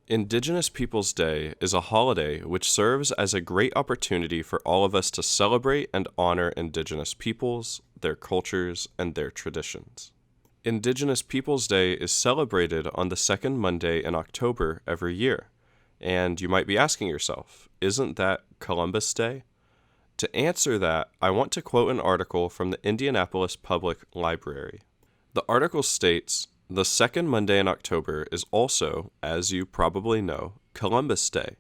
Indigenous Peoples Day is a holiday which serves as a great opportunity for all of us to celebrate and honor Indigenous peoples, their cultures, and their traditions. Indigenous Peoples Day is celebrated on the second Monday in October every year. And you might be asking yourself, isn't that Columbus Day? To answer that, I want to quote an article from the Indianapolis Public Library. The article states, "The second Monday in October is also, as you probably know, Columbus Day,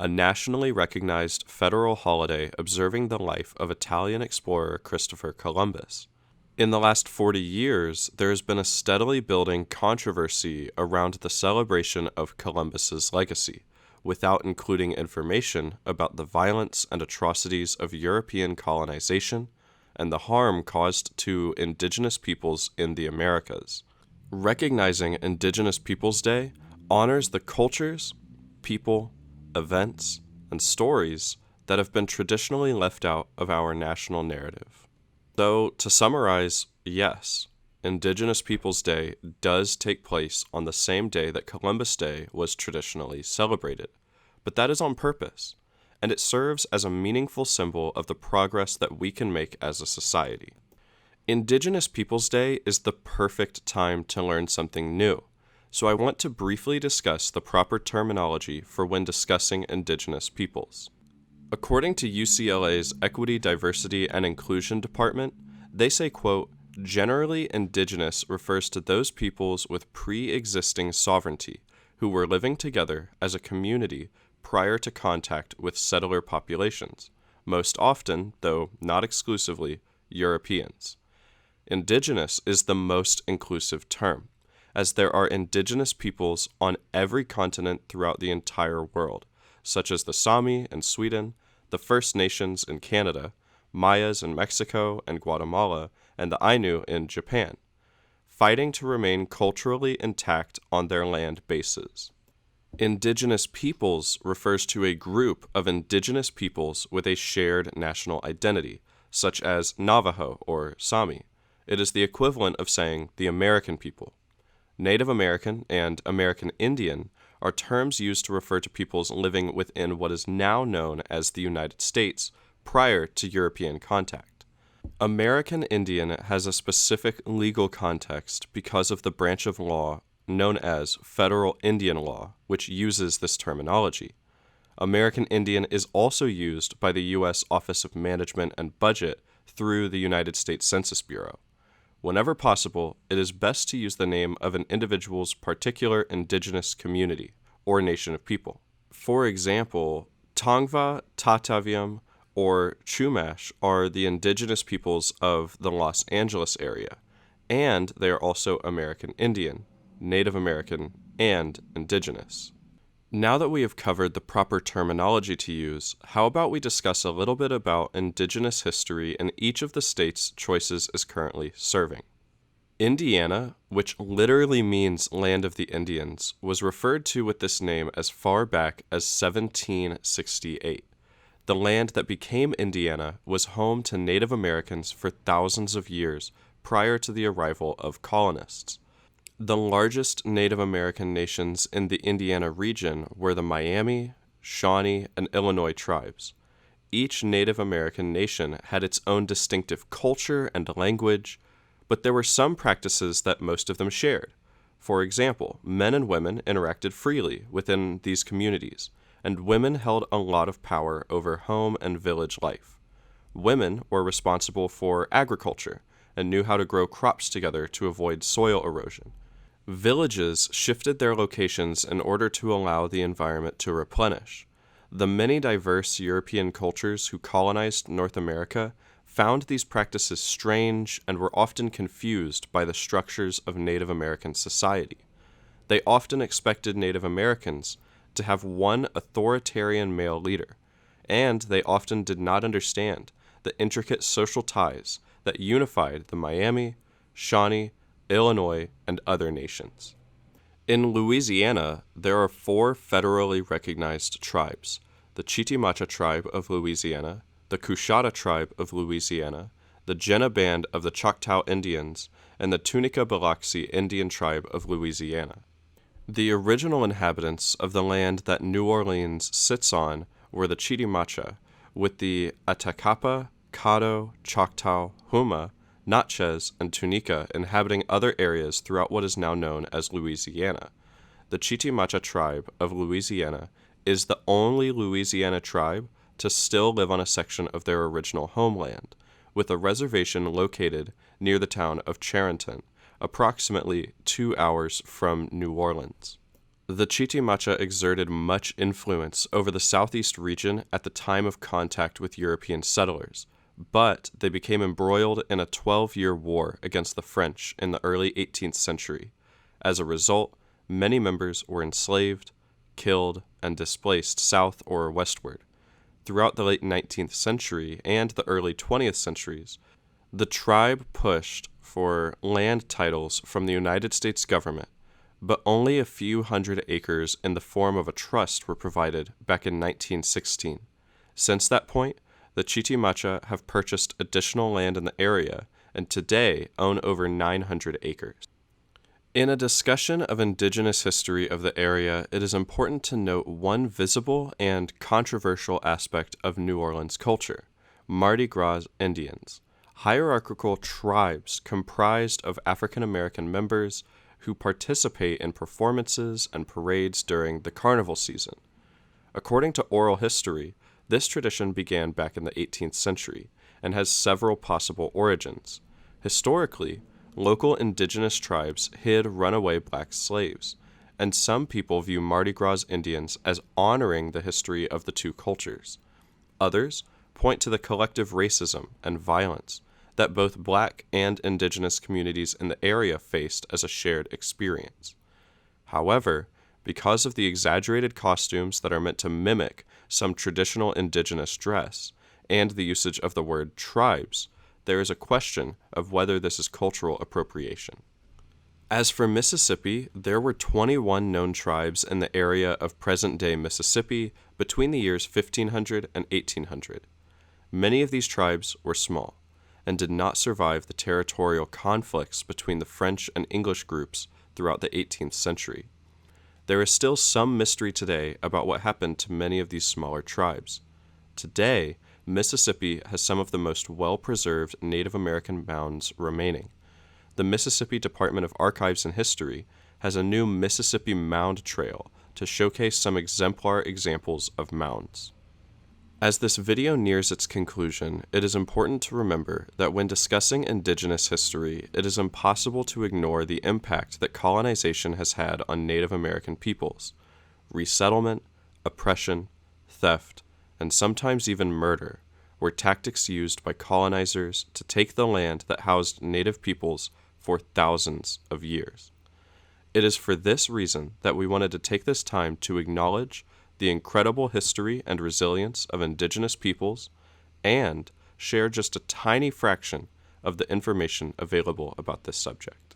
a nationally recognized federal holiday observing the life of Italian explorer Christopher Columbus. In the last 40 years, there has been a steadily building controversy around the celebration of Columbus's legacy, without including information about the violence and atrocities of European colonization and the harm caused to indigenous peoples in the Americas. Recognizing Indigenous Peoples Day honors the cultures, people, events, and stories that have been traditionally left out of our national narrative." So, to summarize, yes, Indigenous Peoples Day does take place on the same day that Columbus Day was traditionally celebrated, but that is on purpose, and it serves as a meaningful symbol of the progress that we can make as a society. Indigenous Peoples Day is the perfect time to learn something new, so I want to briefly discuss the proper terminology for when discussing Indigenous peoples. According to UCLA's Equity, Diversity, and Inclusion Department, they say, quote, "Generally, Indigenous refers to those peoples with pre-existing sovereignty who were living together as a community prior to contact with settler populations, most often, though not exclusively, Europeans." Indigenous is the most inclusive term, as there are indigenous peoples on every continent throughout the entire world, such as the Sami in Sweden, the First Nations in Canada, Mayas in Mexico and Guatemala, and the Ainu in Japan, fighting to remain culturally intact on their land bases. Indigenous peoples refers to a group of indigenous peoples with a shared national identity, such as Navajo or Sami. It is the equivalent of saying the American people. Native American and American Indian are terms used to refer to peoples living within what is now known as the United States prior to European contact. American Indian has a specific legal context because of the branch of law known as Federal Indian Law, which uses this terminology. American Indian is also used by the U.S. Office of Management and Budget through the United States Census Bureau. Whenever possible, it is best to use the name of an individual's particular indigenous community or nation of people. For example, Tongva, Tataviam, or Chumash are the indigenous peoples of the Los Angeles area, and they are also American Indian, Native American, and indigenous. Now that we have covered the proper terminology to use, how about we discuss a little bit about indigenous history in each of the states Choices is currently serving. Indiana, which literally means Land of the Indians, was referred to with this name as far back as 1768. The land that became Indiana was home to Native Americans for thousands of years prior to the arrival of colonists. The largest Native American nations in the Indiana region were the Miami, Shawnee, and Illinois tribes. Each Native American nation had its own distinctive culture and language, but there were some practices that most of them shared. For example, men and women interacted freely within these communities, and women held a lot of power over home and village life. Women were responsible for agriculture and knew how to grow crops together to avoid soil erosion. Villages shifted their locations in order to allow the environment to replenish. The many diverse European cultures who colonized North America found these practices strange and were often confused by the structures of Native American society. They often expected Native Americans to have one authoritarian male leader, and they often did not understand the intricate social ties that unified the Miami, Shawnee, Illinois, and other nations. In Louisiana, there are 4 federally recognized tribes: the Chitimacha tribe of Louisiana, the Coushatta tribe of Louisiana, the Jena Band of the Choctaw Indians, and the Tunica Biloxi Indian tribe of Louisiana. The original inhabitants of the land that New Orleans sits on were the Chitimacha, with the Atacapa, Caddo, Choctaw, Huma, Natchez, and Tunica inhabiting other areas throughout what is now known as Louisiana. The Chitimacha tribe of Louisiana is the only Louisiana tribe to still live on a section of their original homeland, with a reservation located near the town of Charenton, approximately 2 hours from New Orleans. The Chitimacha exerted much influence over the southeast region at the time of contact with European settlers, but they became embroiled in a 12-year war against the French in the early 18th century. As a result, many members were enslaved, killed, and displaced south or westward. Throughout the late 19th century and the early 20th centuries, the tribe pushed for land titles from the United States government, but only a few hundred acres in the form of a trust were provided back in 1916. Since that point, the Chitimacha have purchased additional land in the area and today own over 900 acres. In a discussion of indigenous history of the area, it is important to note one visible and controversial aspect of New Orleans culture: Mardi Gras Indians, hierarchical tribes comprised of African American members who participate in performances and parades during the carnival season. According to oral history, this tradition began back in the 18th century and has several possible origins. Historically, local indigenous tribes hid runaway black slaves, and some people view Mardi Gras Indians as honoring the history of the two cultures. Others point to the collective racism and violence that both black and indigenous communities in the area faced as a shared experience. However, because of the exaggerated costumes that are meant to mimic some traditional indigenous dress and the usage of the word tribes, there is a question of whether this is cultural appropriation. As for Mississippi, there were 21 known tribes in the area of present-day Mississippi between the years 1500 and 1800. Many of these tribes were small and did not survive the territorial conflicts between the French and English groups throughout the 18th century. There is still some mystery today about what happened to many of these smaller tribes. Today, Mississippi has some of the most well-preserved Native American mounds remaining. The Mississippi Department of Archives and History has a new Mississippi Mound Trail to showcase some exemplar examples of mounds. As this video nears its conclusion, it is important to remember that when discussing indigenous history, it is impossible to ignore the impact that colonization has had on Native American peoples. Resettlement, oppression, theft, and sometimes even murder were tactics used by colonizers to take the land that housed Native peoples for thousands of years. It is for this reason that we wanted to take this time to acknowledge the incredible history and resilience of indigenous peoples and share just a tiny fraction of the information available about this subject.